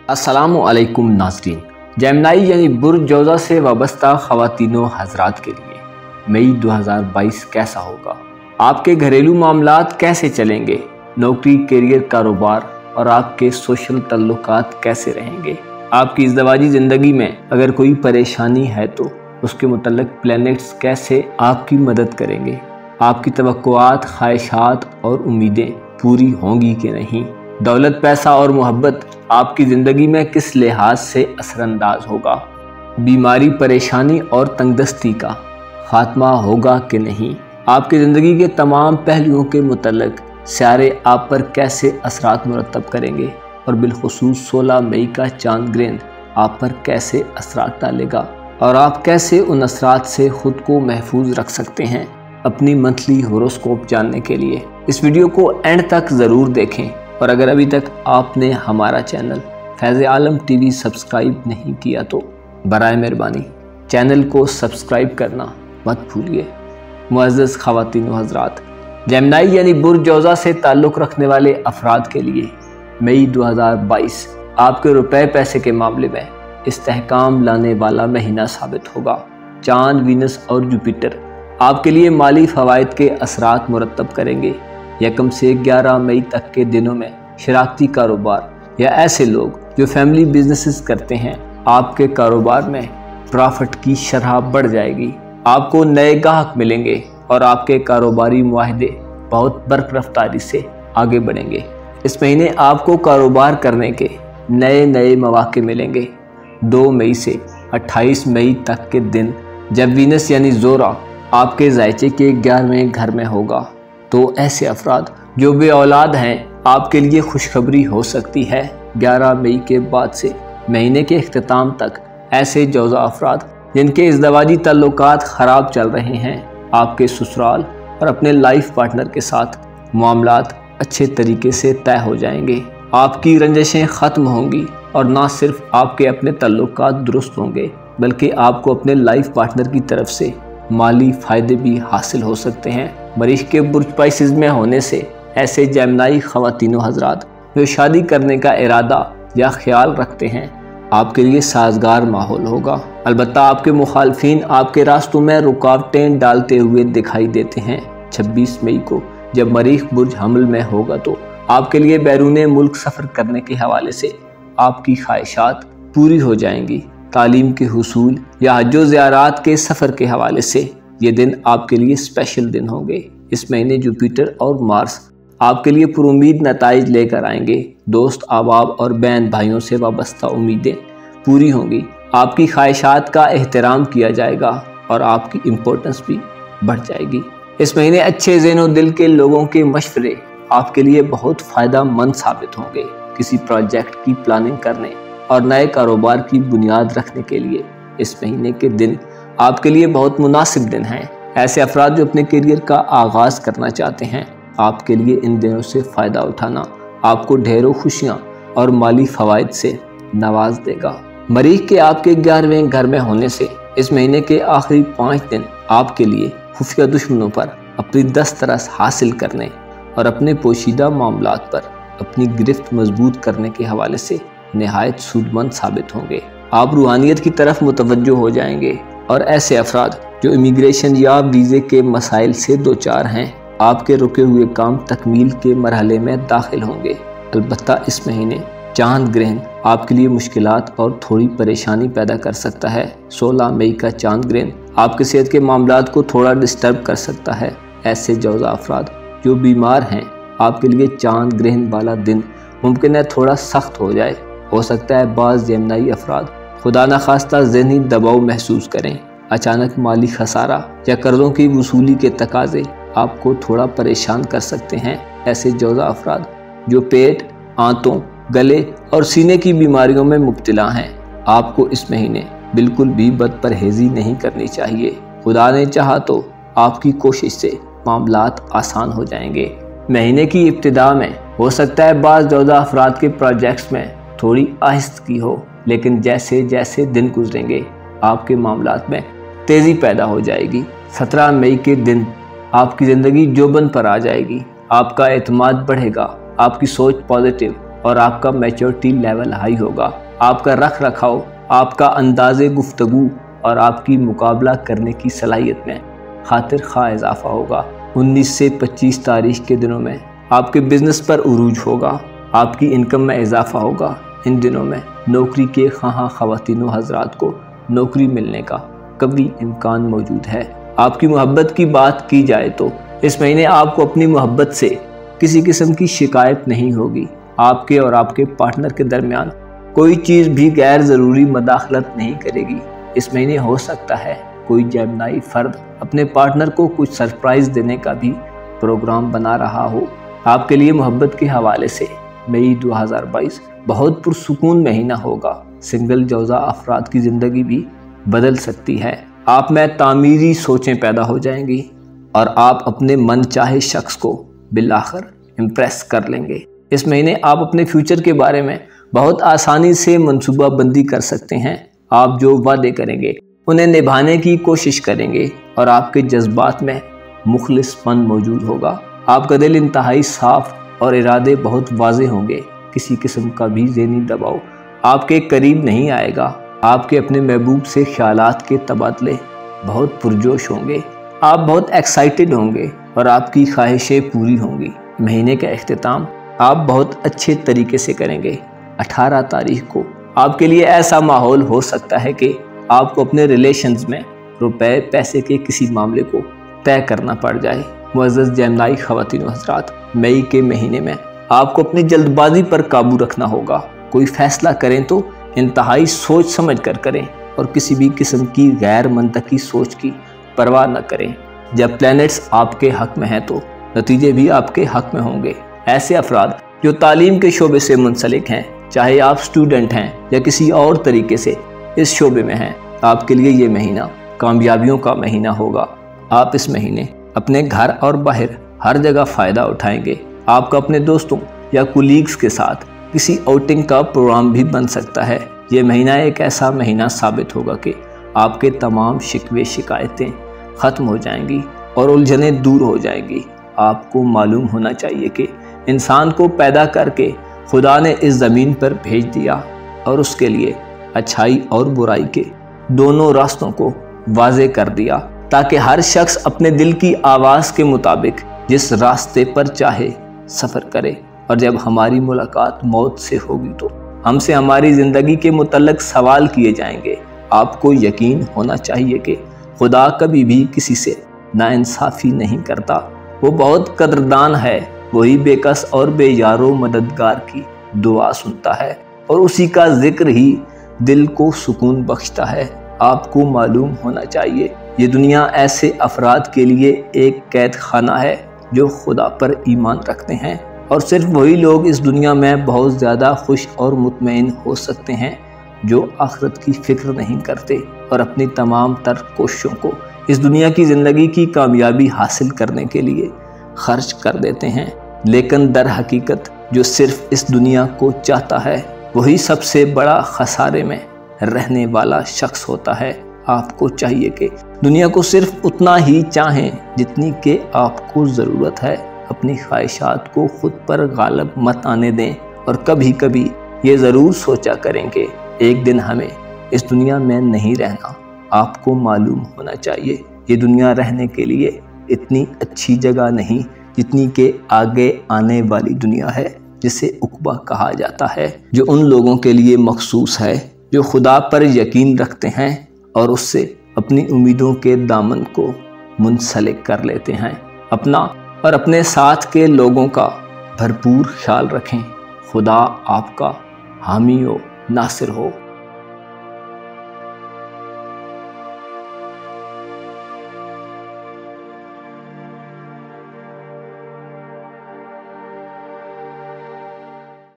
अस्सलामुअलैकुम नाज़रीन। जेमिनी यानी बुर्ज जोज़ा से वाबस्ता ख़वातीनों हज़रात के लिए मई 2022 कैसा होगा? आपके घरेलू मामलात कैसे चलेंगे? नौकरी, करियर, कारोबार और आपके सोशल तल्लुकात कैसे रहेंगे? आपकी इज़्दिवाजी ज़िंदगी में अगर कोई परेशानी है तो उसके मुतल्लिक़ प्लैनेट्स कैसे आपकी मदद करेंगे? आपकी तवक्कुआत, ख्वाहिशात और उम्मीदें पूरी होंगी कि नहीं? दौलत, पैसा और मोहब्बत आपकी ज़िंदगी में किस लिहाज से असरअंदाज होगा? बीमारी, परेशानी और तंगदस्ती का ख़ात्मा होगा कि नहीं? आपकी ज़िंदगी के तमाम पहलुओं के मुतल्लिक़ सियारे आप पर कैसे असरात मुरतब करेंगे और बिलखुसूस 16 मई का चांद ग्रहण आप पर कैसे असरात डालेगा और आप कैसे उन असरात से ख़ुद को महफूज रख सकते हैं? अपनी मंथली होरोस्कोप जानने के लिए इस वीडियो को एंड तक ज़रूर देखें और अगर अभी तक आपने हमारा चैनल फैज़ आलम टीवी सब्सक्राइब नहीं किया तो बराए मेहरबानी चैनल को सब्सक्राइब करना मत भूलिए। मुअज़्ज़ज़ ख़वातीन व हज़रात, जेमिनी यानी बुर्ज जोज़ा से ताल्लुक़ रखने वाले अफराद के लिए मई 2022 आपके रुपए पैसे के मामले में इस्तेहकाम लाने वाला महीना साबित होगा। चाँद, वीनस और जुपिटर आपके लिए माली फ़वाइद के असरात मुरतब करेंगे। 1 से 11 मई तक के दिनों में शराकती कारोबार या ऐसे लोग जो फैमिली बिजनेसेस करते हैं, आपके कारोबार में प्रॉफिट की शरह बढ़ जाएगी। आपको नए गाहक मिलेंगे और आपके कारोबारी मुआहदे बहुत बर्क रफ्तारी से आगे बढ़ेंगे। इस महीने आपको कारोबार करने के नए मौके मिलेंगे। 2 मई से 28 मई तक के दिन जब वीनस यानी ज़ोरा आपके ज़ायचे के 11वें घर में होगा तो ऐसे अफराद जो बे औलाद हैं आपके लिए खुशखबरी हो सकती है। 11 मई के बाद से महीने के इख्तिताम तक ऐसे जोज़ा अफराद जिनके इज़्दिवाजी तल्लुकात ख़राब चल रहे हैं, आपके ससुराल और अपने लाइफ पार्टनर के साथ मामलात अच्छे तरीके से तय हो जाएंगे। आपकी रंजिशें ख़त्म होंगी और ना सिर्फ आपके अपने तल्लुकात दुरुस्त होंगे बल्कि आपको अपने लाइफ पार्टनर की तरफ से माली फ़ायदे भी हासिल हो सकते हैं। मरीख़ के बुर्ज पाइसिस में होने से ऐसे जेमिनी ख़वातीनों हज़रात जो शादी करने का इरादा या ख्याल रखते हैं, आपके लिए साजगार माहौल होगा। अलबत्ता आपके मुखालफिन आपके रास्तों में रुकावटें डालते हुए दिखाई देते हैं। 26 मई को जब मरीख़ बुर्ज हमल में होगा तो आपके लिए बैरून मुल्क सफ़र करने के हवाले से आपकी ख्वाहिशात पूरी हो जाएंगी। तालीम के हुसूल या हज्जो ज़ियारात के सफ़र के हवाले से ये दिन आपके लिए स्पेशल दिन होंगे। इस महीने जुपिटर और मार्स आपके लिए पुरुमीद नताइज लेकर आएंगे। दोस्त, अहबाब और बहन भाइयों से वाबस्ता उम्मीदें पूरी होंगी। आपकी ख्वाहिशात का एहतराम किया जाएगा और आपकी इम्पोर्टेंस भी बढ़ जाएगी। इस महीने अच्छे ज़हन दिल के लोगों के मशवरे आपके लिए बहुत फ़ायदा मंद साबित होंगे। किसी प्रोजेक्ट की प्लानिंग करने और नए कारोबार की बुनियाद रखने के लिए इस महीने के दिन आपके लिए बहुत मुनासिब दिन हैं। ऐसे अफराद जो अपने करियर का आगाज़ करना चाहते हैं, आपके लिए इन दिनों से फ़ायदा उठाना आपको ढेरों खुशियाँ और माली फ़वाइद से नवाज देगा। मरीख़ के आपके 11वें घर में होने से इस महीने के आखिरी 5 दिन आपके लिए खुफिया दुश्मनों पर अपनी दस्तरस हासिल करने और अपने पोशीदा मामलात पर अपनी गिरफ्त मजबूत करने के हवाले से नहायत सूदमंद साबित होंगे। आप रूहानियत की तरफ मुतवज्जो हो जाएंगे और ऐसे अफराद जो इमिग्रेशन या वीज़े के मसाइल से दो चार हैं, आपके रुके हुए काम तकमील के मरहले में दाखिल होंगे। अलबत्ता इस महीने चांद ग्रहण आपके लिए मुश्किलात और थोड़ी परेशानी पैदा कर सकता है। 16 मई का चांद ग्रहण आपके सेहत के मामलात को थोड़ा डिस्टर्ब कर सकता है। ऐसे जोज़ा अफराद जो बीमार हैं, आपके लिए चांद ग्रहण वाला दिन मुमकिन है थोड़ा सख्त हो जाए। हो सकता है बाज़ जेमिनी अफराद खुदा न खास्ता ज़हनी दबाव महसूस करें। अचानक माली खसारा या कर्ज़ों की वसूली के तकाज़े आपको थोड़ा परेशान कर सकते हैं। ऐसे जोज़ा अफराद जो पेट, आंतों, गले और सीने की बीमारियों में मुब्तला हैं, आपको इस महीने बिल्कुल भी बदपरहेज़ी नहीं करनी चाहिए। खुदा ने चाहा तो आपकी कोशिश से मामलात आसान हो जाएंगे। महीने की इब्तिदा में हो सकता है बाज़ जोज़ा अफराद के प्रोजेक्ट्स में थोड़ी आहिस्तगी हो, लेकिन जैसे जैसे दिन गुजरेंगे आपके मामलात में तेज़ी पैदा हो जाएगी। 17 मई के दिन आपकी ज़िंदगी जोबन पर आ जाएगी। आपका एतमाद बढ़ेगा, आपकी सोच पॉजिटिव और आपका मैच्योरिटी लेवल हाई होगा। आपका रख रखाव, आपका अंदाज़े गुफ्तगू और आपकी मुकाबला करने की सलाहियत में खातिर खा इजाफा होगा। 19 से 25 तारीख के दिनों में आपके बिजनेस पर उरूज होगा, आपकी इनकम में इजाफा होगा। इन दिनों में नौकरी के ख़वाह ख़वातीनो हज़रात को नौकरी मिलने का कभी इम्कान मौजूद है। आपकी मोहब्बत की बात की जाए तो इस महीने आपको अपनी मोहब्बत से किसी किस्म की शिकायत नहीं होगी। आपके और आपके पार्टनर के दरमियान कोई चीज़ भी गैर ज़रूरी मदाखलत नहीं करेगी। इस महीने हो सकता है कोई जेमिनी फ़र्द अपने पार्टनर को कुछ सरप्राइज़ देने का भी प्रोग्राम बना रहा हो। आपके लिए मोहब्बत के हवाले से मई 2022 बहुत पुरसुकून महीना होगा। सिंगल जौज़ा अफराद की ज़िंदगी भी बदल सकती है। आप में तामीरी सोचें पैदा हो जाएंगी और आप अपने मन चाहे शख्स को बिलाखिर इम्प्रेस कर लेंगे। इस महीने आप अपने फ्यूचर के बारे में बहुत आसानी से मंसूबा बंदी कर सकते हैं। आप जो वादे करेंगे उन्हें निभाने की कोशिश करेंगे और आपके जज्बात में मुखलिसपन मौजूद होगा। आपका दिल इंतहाई साफ और इरादे बहुत वाज़े होंगे। किसी किस्म का भी ज़हनी दबाव आपके करीब नहीं आएगा। आपके अपने महबूब से ख्यालात के तबादले बहुत पुरजोश होंगे। आप बहुत एक्साइटेड होंगे और आपकी ख्वाहिशें पूरी होंगी। महीने का इख्तिताम आप बहुत अच्छे तरीके से करेंगे। 18 तारीख को आपके लिए ऐसा माहौल हो सकता है कि आपको अपने रिलेशंस में रुपए पैसे के किसी मामले को तय करना पड़ जाए। मुअज़्ज़ज़ जेमिनी ख़वातीनो हज़रात, मई के महीने में आपको अपनी जल्दबाजी पर काबू रखना होगा। कोई फैसला करें तो इंतहाई सोच समझ कर करें और किसी भी किस्म की गैर मंतकी सोच की परवाह न करें। जब प्लैनेट्स आपके हक में हैं तो नतीजे भी आपके हक में होंगे। ऐसे अफराद जो तालीम के शोबे से मुंसलिक हैं, चाहे आप स्टूडेंट हैं या किसी और तरीके से इस शोबे में हैं, आपके लिए ये महीना कामयाबियों का महीना होगा। आप इस महीने अपने घर और बाहर हर जगह फ़ायदा उठाएंगे। आपका अपने दोस्तों या कुलीग्स के साथ किसी आउटिंग का प्रोग्राम भी बन सकता है। ये महीना एक ऐसा महीना साबित होगा कि आपके तमाम शिकवे शिकायतें ख़त्म हो जाएंगी और उलझनें दूर हो जाएंगी। आपको मालूम होना चाहिए कि इंसान को पैदा करके खुदा ने इस ज़मीन पर भेज दिया और उसके लिए अच्छाई और बुराई के दोनों रास्तों को वाज़े कर दिया ताकि हर शख्स अपने दिल की आवाज़ के मुताबिक जिस रास्ते पर चाहे सफ़र करे। और जब हमारी मुलाकात मौत से होगी तो हमसे हमारी ज़िंदगी के मुतल्लक सवाल किए जाएंगे। आपको यकीन होना चाहिए कि खुदा कभी भी किसी से नाइंसाफ़ी नहीं करता। वो बहुत कदरदान है। वही बेकस और बेयारो मददगार की दुआ सुनता है और उसी का जिक्र ही दिल को सुकून बख्शता है। आपको मालूम होना चाहिए ये दुनिया ऐसे अफराद के लिए एक कैद खाना है जो खुदा पर ईमान रखते हैं और सिर्फ वही लोग इस दुनिया में बहुत ज़्यादा खुश और मुतमईन हो सकते हैं जो आखिरत की फ़िक्र नहीं करते और अपनी तमाम तर कोशिशों को इस दुनिया की ज़िंदगी की कामयाबी हासिल करने के लिए खर्च कर देते हैं। लेकिन दर हकीकत जो सिर्फ इस दुनिया को चाहता है वही सबसे बड़ा खसारे में रहने वाला शख्स होता है। आपको चाहिए कि दुनिया को सिर्फ उतना ही चाहें जितनी के आपको ज़रूरत है। अपनी ख्वाहिशात को खुद पर गालिब मत आने दें और कभी कभी ये ज़रूर सोचा करें कि एक दिन हमें इस दुनिया में नहीं रहना। आपको मालूम होना चाहिए ये दुनिया रहने के लिए इतनी अच्छी जगह नहीं जितनी के आगे आने वाली दुनिया है, जिसे उक़बा कहा जाता है, जो उन लोगों के लिए मखसूस है जो खुदा पर यकीन रखते हैं और उससे अपनी उम्मीदों के दामन को मुंसलिक कर लेते हैं। अपना और अपने साथ के लोगों का भरपूर ख्याल रखें। खुदा आपका हामी हो, नासिर हो।